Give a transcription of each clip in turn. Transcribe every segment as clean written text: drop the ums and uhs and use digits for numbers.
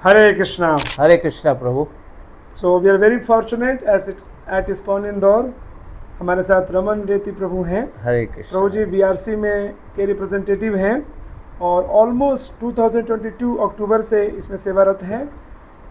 Hare Krishna. Hare Krishna Prabhu. So we are very fortunate at ISKCON Indore हमारे साथ रमन रेती प्रभु हैं। हरे कृष्णा। प्रभु जी VRC में के रिप्रेजेंटेटिव हैं और ऑलमोस्ट 2022 अक्टूबर से इसमें सेवारत हैं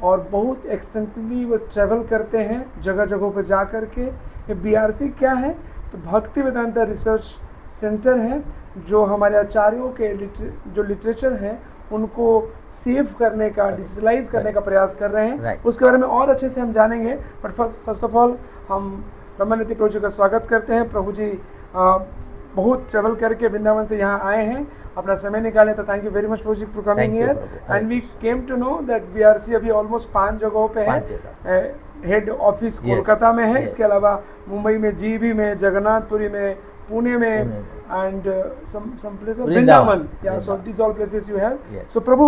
और बहुत एक्सटेंसिवली वो ट्रैवल करते हैं जगह जगहों पर जा कर के। ये BRC क्या है तो भक्ति वेदांता रिसर्च सेंटर है जो हमारे आचार्यों के जो लिटरेचर हैं उनको सेव करने का, डिजिटलाइज करने का प्रयास कर रहे हैं। उसके बारे में और अच्छे से हम जानेंगे। बट फर्स्ट ऑफ ऑल हम रमन रेती प्रभु जी का स्वागत करते हैं। प्रभु जी बहुत ट्रेवल करके वृंदावन से यहाँ आए हैं, अपना समय निकाले, तो thank you very much Prabhu ji for coming here. And we came to know that BRC अभी ऑलमोस्ट 5 जगहों पे है। हेड ऑफिस कोलकाता में है, इसके अलावा मुंबई में, GV में, जगन्नाथपुरी में, पुणे में and some place of Vrindavan. Yeah, so these all places you have. Yes. So Prabhu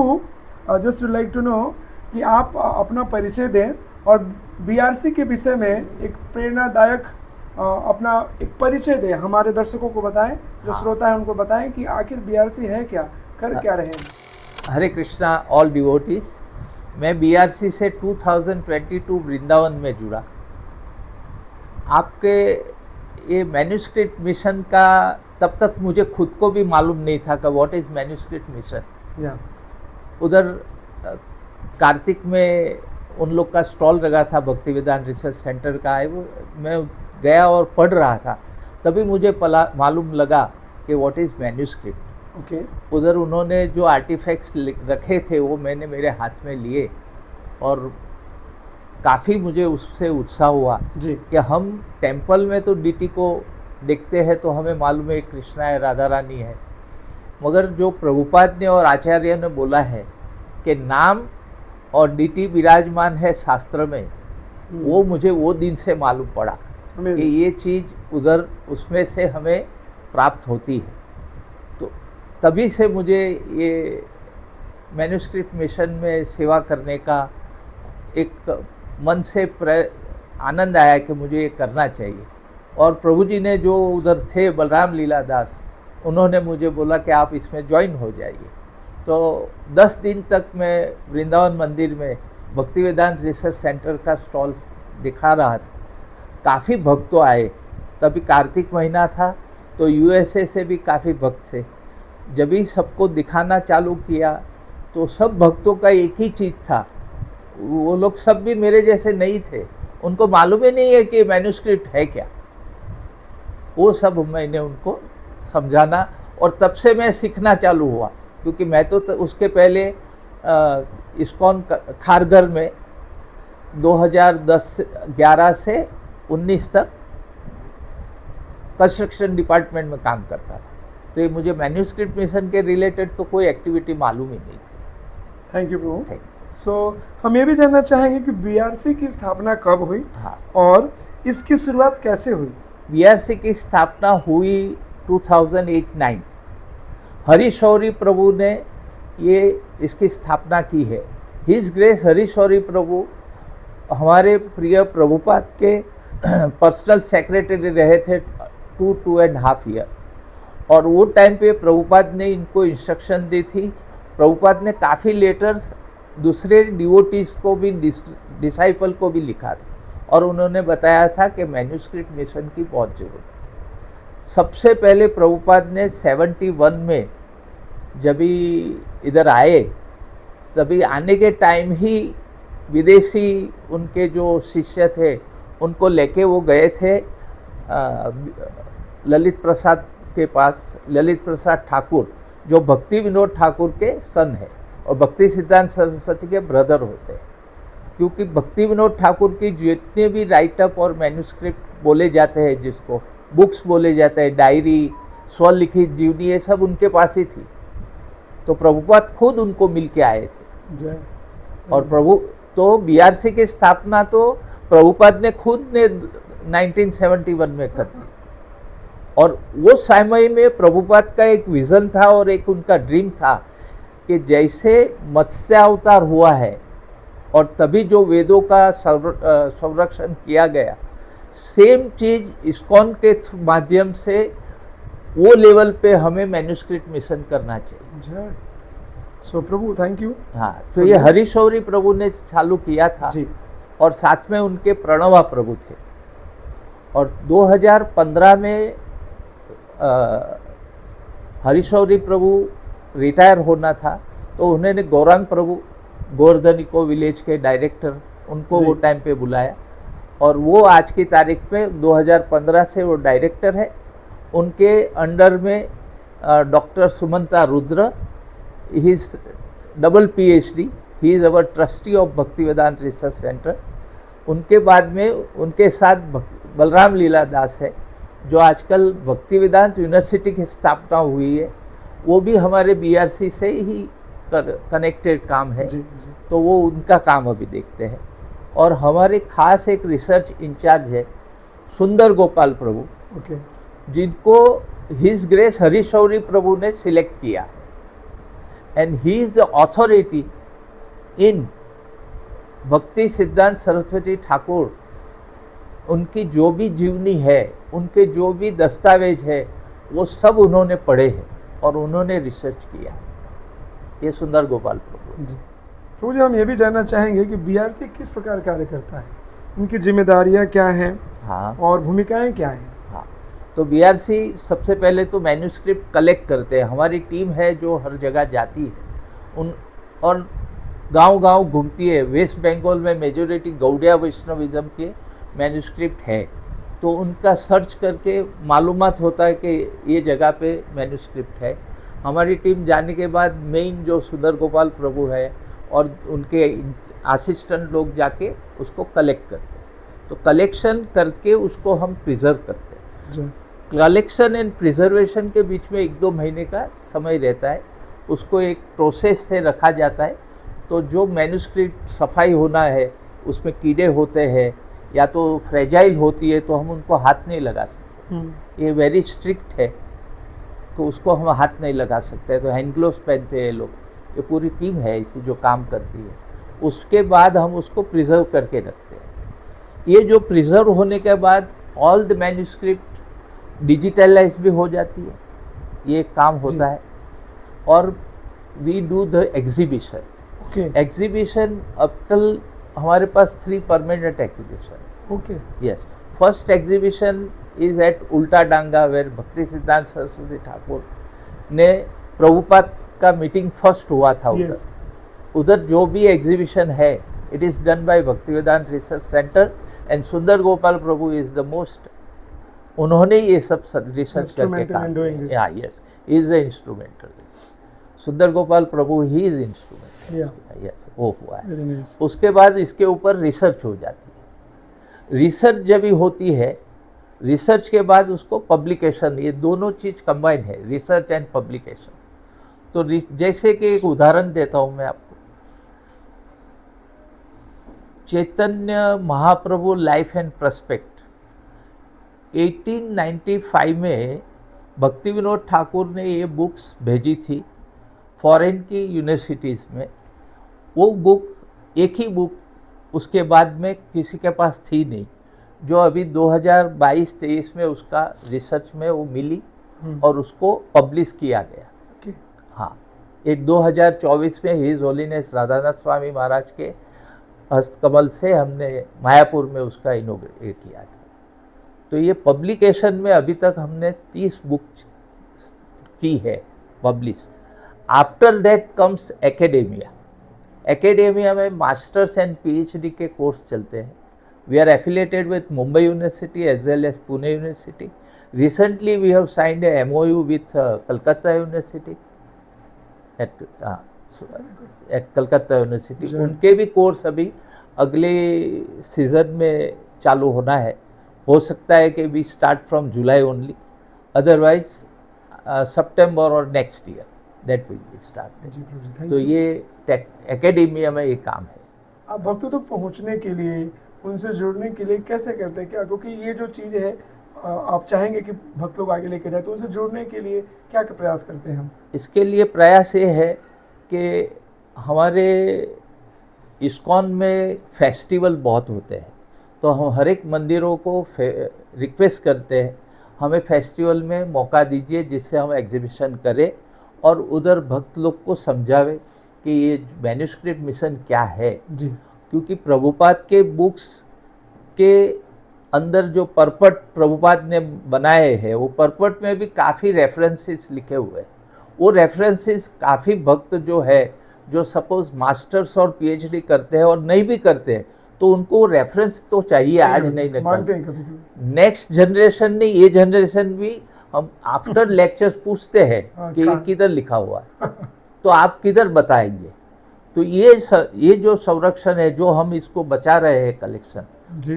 just would like to know कि आप अपना परिचय दें और BRC के विषय में एक प्रेरणादायक अपना एक परिचय दें, हमारे दर्शकों को बताएं, जो श्रोता है उनको बताएं कि आखिर BRC है क्या, कर क्या रहे हैं। हरे कृष्णा ऑल डिवोटीज। मैं BRC से 2022 वृंदावन में जुड़ा। आपके ये मैन्यूस्क्रिप्ट मिशन का तब तक मुझे खुद को भी मालूम नहीं था कि व्हाट इज़ मैन्यूस्क्रिप्ट मिशन। उधर कार्तिक में उन लोग का स्टॉल लगा था भक्ति वेदांत रिसर्च सेंटर का, है वो। मैं गया और पढ़ रहा था, तभी मुझे मालूम लगा कि व्हाट इज़ मैन्यूस्क्रिप्ट। ओके। उधर उन्होंने जो आर्टिफैक्ट्स रखे थे वो मैंने मेरे हाथ में लिए और काफ़ी मुझे उससे उत्साह हुआ कि हम टेंपल में तो DT को देखते हैं तो हमें मालूम है कृष्णा है, राधा रानी है, मगर जो प्रभुपाद ने और आचार्य ने बोला है कि नाम और DT विराजमान है शास्त्र में, वो मुझे वो दिन से मालूम पड़ा कि ये चीज़ उधर उसमें से हमें प्राप्त होती है। तो तभी से मुझे ये मैन्यूस्क्रिप्ट मिशन में सेवा करने का एक मन से आनंद आया कि मुझे ये करना चाहिए। और प्रभु जी ने जो उधर थे बलराम लीला दास, उन्होंने मुझे बोला कि आप इसमें ज्वाइन हो जाइए। तो 10 दिन तक मैं वृंदावन मंदिर में भक्ति वेदांत रिसर्च सेंटर का स्टॉल दिखा रहा था। काफ़ी भक्त तो आए, तभी कार्तिक महीना था तो USA से भी काफ़ी भक्त थे। जब ही सबको दिखाना चालू किया तो सब भक्तों का एक ही चीज़ था, वो लोग सब भी मेरे जैसे नहीं थे, उनको मालूम ही नहीं है कि मैन्यूस्क्रिप्ट है क्या। वो सब मैंने उनको समझाना और तब से मैं सीखना चालू हुआ, क्योंकि मैं तो उसके पहले ISKCON खारघर में 2011 से 19 तक कंस्ट्रक्शन डिपार्टमेंट में काम करता था। तो ये मुझे मैन्यूस्क्रिप्ट मिशन के रिलेटेड तो कोई एक्टिविटी मालूम ही नहीं थी। थैंक यू प्रभु। सो हम ये भी जानना चाहेंगे कि BRC की स्थापना कब हुई और इसकी शुरुआत कैसे हुई। BRC की स्थापना हुई 2008-9। हरीशौरी प्रभु ने ये इसकी स्थापना की है। हिज ग्रेस हरीशौरी प्रभु हमारे प्रिय प्रभुपाद के पर्सनल सेक्रेटरी रहे थे 2.5 ईयर, और वो टाइम पे प्रभुपाद ने इनको इंस्ट्रक्शन दी थी। प्रभुपाद ने काफ़ी लेटर्स दूसरे डिवोटीज को भी, डिसाइपल को भी लिखा था और उन्होंने बताया था कि मैन्यूस्क्रिप्ट मिशन की बहुत ज़रूरत है। सबसे पहले प्रभुपाद ने 71 में जब इधर आए, तभी आने के टाइम ही विदेशी उनके जो शिष्य थे उनको लेके वो गए थे ललित प्रसाद के पास। ललित प्रसाद ठाकुर जो भक्ति विनोद ठाकुर के सन है और भक्ति सिद्धांत सरस्वती के ब्रदर होते हैं, क्योंकि भक्ति विनोद ठाकुर की जितने भी राइटअप और मैन्यूस्क्रिप्ट बोले जाते हैं, जिसको बुक्स बोले जाते हैं, डायरी, स्वलिखित जीवनी, ये सब उनके पास ही थी। तो प्रभुपाद खुद उनको मिल के आए थे। और प्रभु तो BRC की स्थापना तो प्रभुपाद ने खुद ने 1971 में कर दी। और वो समय में प्रभुपाद का एक विज़न था और एक उनका ड्रीम था कि जैसे मत्स्य अवतार हुआ है और तभी जो वेदों का संरक्षण किया गया, सेम चीज़ ISKCON के माध्यम से वो लेवल पे हमें मैन्यूस्क्रिप्ट मिशन करना चाहिए। सो प्रभु थैंक यू। हाँ, तो ये हरिशौरी प्रभु ने चालू किया था जी। और साथ में उनके प्रणवा प्रभु थे। और 2015 में हरिशौरी प्रभु रिटायर होना था, तो उन्होंने गौरांग प्रभु गोवर्धनिको विलेज के डायरेक्टर, उनको वो टाइम पे बुलाया और वो आज की तारीख में 2015 से वो डायरेक्टर है। उनके अंडर में doctor Sumanta Rudra, he is double PhD, he is our trustee of भक्ति वेदांत रिसर्च सेंटर। उनके बाद में उनके साथ बलराम लीला दास है, जो आजकल भक्ति वेदांत यूनिवर्सिटी की स्थापना हुई है, वो भी हमारे BRC से ही कनेक्टेड काम है। जी। तो वो उनका काम अभी देखते हैं। और हमारे खास एक रिसर्च इंचार्ज है सुंदर गोपाल प्रभु, ओके, जिनको हिज ग्रेस हरिशौरी प्रभु ने सिलेक्ट किया है, and he is the authority in भक्ति सिद्धांत सरस्वती ठाकुर। उनकी जो भी जीवनी है, उनके जो भी दस्तावेज है, वो सब उन्होंने पढ़े हैं और उन्होंने रिसर्च किया है। ये सुंदर गोपाल प्रभु जी। प्रभु जी, हम ये भी जानना चाहेंगे कि BRC किस प्रकार कार्य करता है, उनकी जिम्मेदारियां क्या हैं, हाँ, और भूमिकाएं क्या हैं? हाँ, तो BRC सबसे पहले तो मैन्यूस्क्रिप्ट कलेक्ट करते हैं। हमारी टीम है जो हर जगह जाती है उन और गांव-गांव घूमती है। वेस्ट बंगाल में मेजोरिटी गौड़िया वैष्णविज्म के मैन्यूस्क्रिप्ट है, तो उनका सर्च करके मालूमात होता है कि ये जगह पे मैन्यूस्क्रिप्ट है। हमारी टीम जाने के बाद मेन जो सुंदर गोपाल प्रभु है और उनके असिस्टेंट लोग जाके उसको कलेक्ट करते हैं। तो कलेक्शन करके उसको हम प्रिजर्व करते हैं। कलेक्शन एंड प्रिजर्वेशन के बीच में 1-2 महीने का समय रहता है, उसको एक प्रोसेस से रखा जाता है। तो जो मैन्यूस्क्रिप्ट सफाई होना है, उसमें कीड़े होते हैं या तो फ्रेजाइल होती है, तो हम उनको हाथ नहीं लगा सकते। ये वेरी स्ट्रिक्ट है, तो उसको हम हाथ नहीं लगा सकते। तो हैंड ग्लोव्स पहनते हैं लोग। ये पूरी टीम है इसी जो काम करती है। उसके बाद हम उसको प्रिजर्व करके रखते हैं। ये जो प्रिजर्व होने के बाद ऑल द मैन्यूस्क्रिप्ट डिजिटलाइज भी हो जाती है, ये काम होता है। और we do the exhibition. Exhibition अब तक हमारे पास 3 permanent exhibition. Okay, yes, first exhibition is at Ulta Danga, where भक्ति सिद्धांत सरस्वती ठाकुर ने प्रभुपाद का मीटिंग फर्स्ट हुआ था उधर। उधर जो भी एग्जीबिशन है, इट इज डन बाय भक्ति वेदांत रिसर्च सेंटर एंड सुंदर गोपाल प्रभु इज द मोस्ट, उन्होंने ये सब रिसर्च करके काम किया। Yes, is the instrumental. सुंदर गोपाल प्रभु ही इज इंस्ट्रूमेंटल। यस, वो हुआ है। उसके बाद इसके ऊपर रिसर्च हो जाती है। रिसर्च जब भी होती है, रिसर्च के बाद उसको पब्लिकेशन, ये दोनों चीज़ कंबाइन है, रिसर्च एंड पब्लिकेशन। तो जैसे कि एक उदाहरण देता हूँ मैं आपको, Chaitanya Mahaprabhu life and prospect 1895 में भक्ति विनोद ठाकुर ने ये बुक्स भेजी थी फॉरेन की यूनिवर्सिटीज़ में। वो बुक, एक ही बुक उसके बाद में किसी के पास थी नहीं, जो अभी 2022-23 में उसका रिसर्च में वो मिली और उसको पब्लिश किया गया। हाँ, एक 2024 में हिज होलीनेस राधानाथ स्वामी महाराज के हस्तकमल से हमने मायापुर में उसका इनोग्रेट किया था। तो ये पब्लिकेशन में अभी तक हमने 30 बुक की है publish. After that comes academia. Academia में मास्टर्स एंड PhD के कोर्स चलते हैं। We are affiliated with Mumbai university as well as Pune university. Recently we have signed a MOU with Calcutta university at Calcutta university. उनके भी कोर्स अभी अगले सीज़न में चालू होना है। हो सकता है कि we start from July only, otherwise सितंबर और next year that will be start. तो ये एकेडेमिया में ये काम है। आप भक्तों तक पहुंचने के लिए, उनसे जुड़ने के लिए कैसे करते हैं क्या? क्योंकि ये जो चीज़ है आप चाहेंगे कि भक्त लोग आगे लेके जाए, तो उनसे जुड़ने के लिए क्या क्या प्रयास करते हैं हम? इसके लिए प्रयास ये है कि हमारे इस्कॉन में फेस्टिवल बहुत होते हैं, तो हम हर एक मंदिरों को रिक्वेस्ट करते हैं हमें फेस्टिवल में मौका दीजिए जिससे हम एग्जीबिशन करें और उधर भक्त लोग को समझावे कि ये मैन्युस्क्रिप्ट मिशन क्या है जी। क्योंकि प्रभुपाद के बुक्स के अंदर जो परपट प्रभुपाद ने बनाए हैं वो परपट में भी काफ़ी रेफरेंसेस लिखे हुए हैं। वो रेफरेंसेस काफ़ी भक्त जो है जो सपोज मास्टर्स और पीएचडी करते हैं और नहीं भी करते हैं तो उनको रेफरेंस तो चाहिए, आज नहीं निकाल। नेक्स्ट जनरेशन ने, ये जनरेशन भी हम आफ्टर लेक्चर्स पूछते हैं कि ये किधर लिखा हुआ है तो आप किधर बताएंगे। तो ये जो संरक्षण है जो हम इसको बचा रहे हैं कलेक्शन,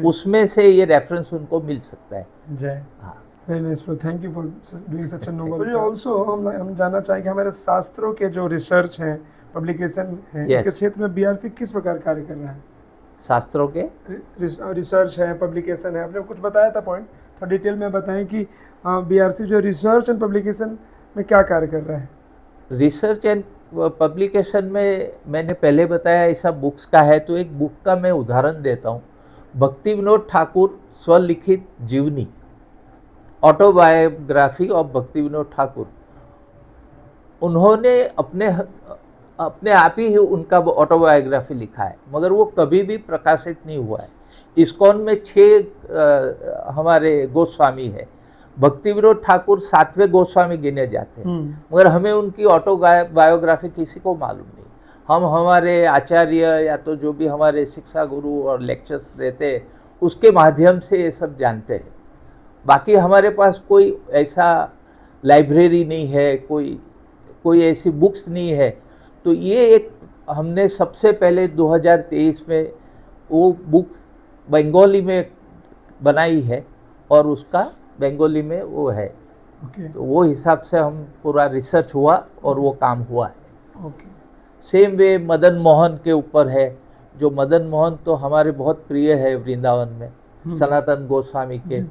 उसमें से ये रेफरेंस उनको मिल सकता है। जय। हाँ, very nice bro, thank you for doing such a Nobel. Also हम जानना चाहेंगे हमारे शास्त्रों के जो रिसर्च हैं, पब्लिकेशन है, इनके क्षेत्र में बीआरसी किस प्रकार कार्य कर रहा है? शास्त्रों के रिसर्च है, पब्लिकेशन है, आपने कुछ बताया था पॉइंट, थोड़ा डिटेल में बताएं कि बीआरसी जो रिसर्च एंड पब्लिकेशन में क्या कार्य कर रहा है? रिसर्च एंड पब्लिकेशन में मैंने पहले बताया ऐसा बुक्स का है, तो एक बुक का मैं उदाहरण देता हूँ। भक्ति विनोद ठाकुर स्वलिखित जीवनी, ऑटोबायोग्राफी ऑफ भक्ति विनोद ठाकुर, उन्होंने अपने आप ही उनका ऑटोबायोग्राफी लिखा है, मगर वो कभी भी प्रकाशित नहीं हुआ है। इस्कॉन में 6 हमारे गोस्वामी है, भक्ति विनोद ठाकुर 7वें गोस्वामी गिने जाते हैं, मगर हमें उनकी ऑटोबायोग्राफी किसी को मालूम नहीं। हम हमारे आचार्य या तो जो भी हमारे शिक्षा गुरु और लेक्चर्स देते हैं उसके माध्यम से ये सब जानते हैं। बाकी हमारे पास कोई ऐसा लाइब्रेरी नहीं है, कोई ऐसी बुक्स नहीं है। तो ये एक हमने सबसे पहले 2023 में वो बुक बंगाली में बनाई है और उसका बंगाली में वो है। तो वो हिसाब से हम पूरा रिसर्च हुआ और वो काम हुआ है। सेम वे मदन मोहन के ऊपर है, जो मदन मोहन तो हमारे बहुत प्रिय है वृंदावन में, सनातन गोस्वामी के,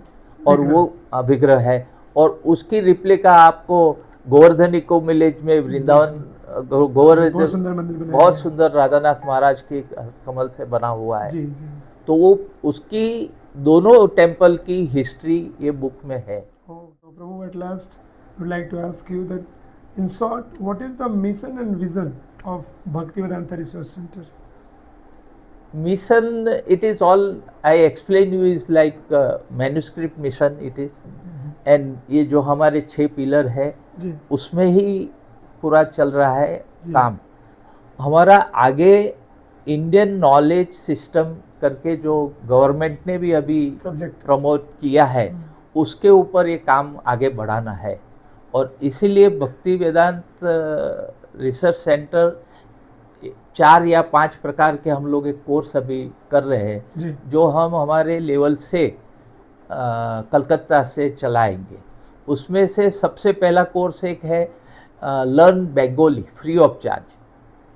और वो विग्रह है और उसकी रिप्लिका आपको गोवर्धन इको विलेज में वृंदावन गोवर्धन बहुत सुंदर राधानाथ महाराज के हस्तकमल से बना हुआ है। जी। तो वो उसकी दोनों टेम्पल की हिस्ट्री ये बुक में है। Prabhu, at last would like to ask you that in short what is the mission and vision of Bhaktivedanta Research Center? Mission, it is all I explain you is like manuscript mission it is, and ये जो हमारे 6 pillar है उसमें ही पूरा चल रहा है काम हमारा। आगे इंडियन नॉलेज सिस्टम करके जो गवर्नमेंट ने भी अभी सब्जेक्ट प्रमोट किया है उसके ऊपर ये काम आगे बढ़ाना है, और इसीलिए भक्ति वेदांत रिसर्च सेंटर 4 या 5 प्रकार के हम लोग एक कोर्स अभी कर रहे हैं जो हम हमारे लेवल से कलकत्ता से चलाएंगे। उसमें से सबसे पहला कोर्स एक है learn Bengali free of charge,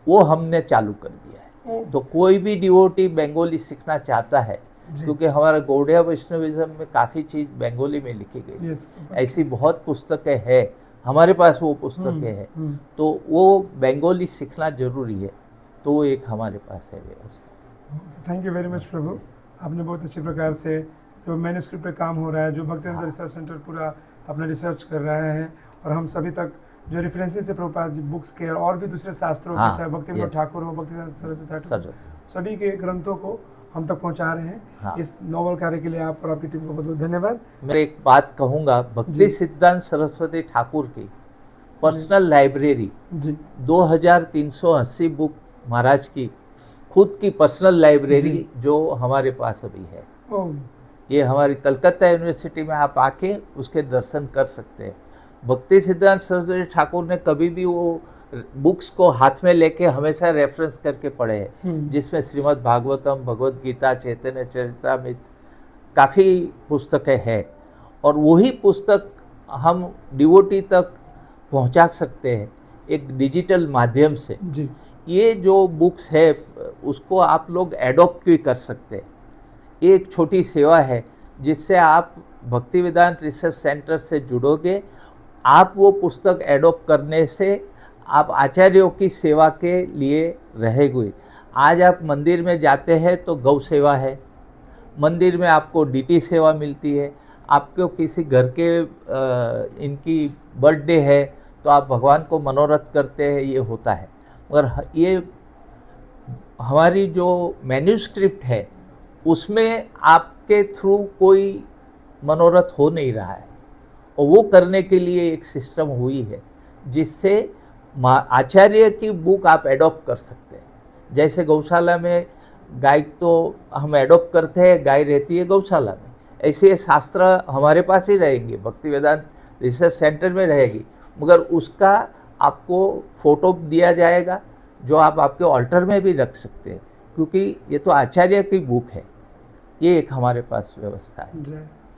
वो हमने चालू कर दिया है। तो कोई भी डिवोटी बंगाली सीखना चाहता है, क्योंकि हमारा गौड़िया वैष्णविज्म में काफ़ी चीज़ बंगाली में लिखी गई, ऐसी बहुत पुस्तकें हैं हमारे पास, वो पुस्तकें हैं, तो वो बंगाली सीखना जरूरी है, तो वो एक हमारे पास है व्यवस्था। थैंक यू वेरी मच प्रभु, आपने बहुत अच्छे प्रकार से जो मैन्युस्क्रिप्ट पे काम हो रहा है, जो भक्तिवेदांत रिसर्च सेंटर पूरा अपना रिसर्च कर रहा है, और हम सभी तक जो रेफरेंसेस है प्रभुपाद जी बुक्स के और भी दूसरे शास्त्रों के, चाहे भक्ति विनोद ठाकुर हो, भक्ति सरस्वती ठाकुर, सभी के ग्रंथों को हम तक पहुंचा रहे हैं। इस नोबल कार्य के लिए आप और आपकी टीम को बहुत बहुत धन्यवाद। मैं एक बात कहूँगा, भक्ति सिद्धांत सरस्वती ठाकुर की पर्सनल लाइब्रेरी 2380 बुक महाराज की खुद की पर्सनल लाइब्रेरी जो हमारे पास अभी है, ये हमारी कलकत्ता यूनिवर्सिटी में आप आके उसके दर्शन कर सकते हैं। भक्ति सिद्धांत सरस्वती ठाकुर ने कभी भी वो बुक्स को हाथ में लेके हमेशा रेफरेंस करके पढ़े हैं, जिसमें श्रीमद् भागवतम, भगवद गीता, चैतन्य चरितामृत, काफ़ी पुस्तकें हैं, और वही पुस्तक हम डिवोटी तक पहुंचा सकते हैं एक डिजिटल माध्यम से। जी। ये जो बुक्स है उसको आप लोग एडॉप्ट भी कर सकते हैं। ये एक छोटी सेवा है जिससे आप भक्ति वेदांत रिसर्च सेंटर से जुड़ोगे। आप वो पुस्तक एडॉप्ट करने से आप आचार्यों की सेवा के लिए रहेंगे। आज आप मंदिर में जाते हैं तो गौ सेवा है, मंदिर में आपको डीटी सेवा मिलती है, आपको किसी घर के इनकी बर्थडे है तो आप भगवान को मनोरथ करते हैं, ये होता है। मगर ये हमारी जो मैन्यूस्क्रिप्ट है उसमें आपके थ्रू कोई मनोरथ हो नहीं रहा है, और वो करने के लिए एक सिस्टम हुई है जिससे आचार्य की बुक आप एडॉप्ट कर सकते हैं। जैसे गौशाला में गाय तो हम एडॉप्ट करते हैं, गाय रहती है गौशाला में, ऐसे ये शास्त्र हमारे पास ही रहेंगे, भक्ति वेदांत रिसर्च सेंटर में रहेगी, मगर उसका आपको फोटो दिया जाएगा जो आप आपके ऑल्टर में भी रख सकते हैं, क्योंकि ये तो आचार्य की बुक है। ये एक हमारे पास व्यवस्था है।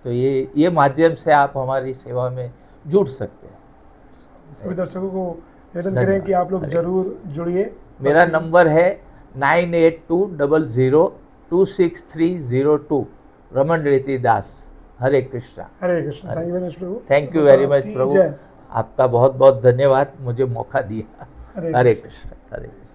तो ये माध्यम से आप हमारी सेवा में जुड़ सकते हैं। सभी दर्शकों को निवेदन करें कि आप लोग जरूर जुड़िए। मेरा नंबर है 9820026302, रमन रेती दास। हरे कृष्णा। हरे कृष्णा। प्रभु। थैंक यू वेरी मच प्रभु, आपका बहुत बहुत धन्यवाद मुझे मौका दिया। हरे कृष्ण। हरे कृष्ण।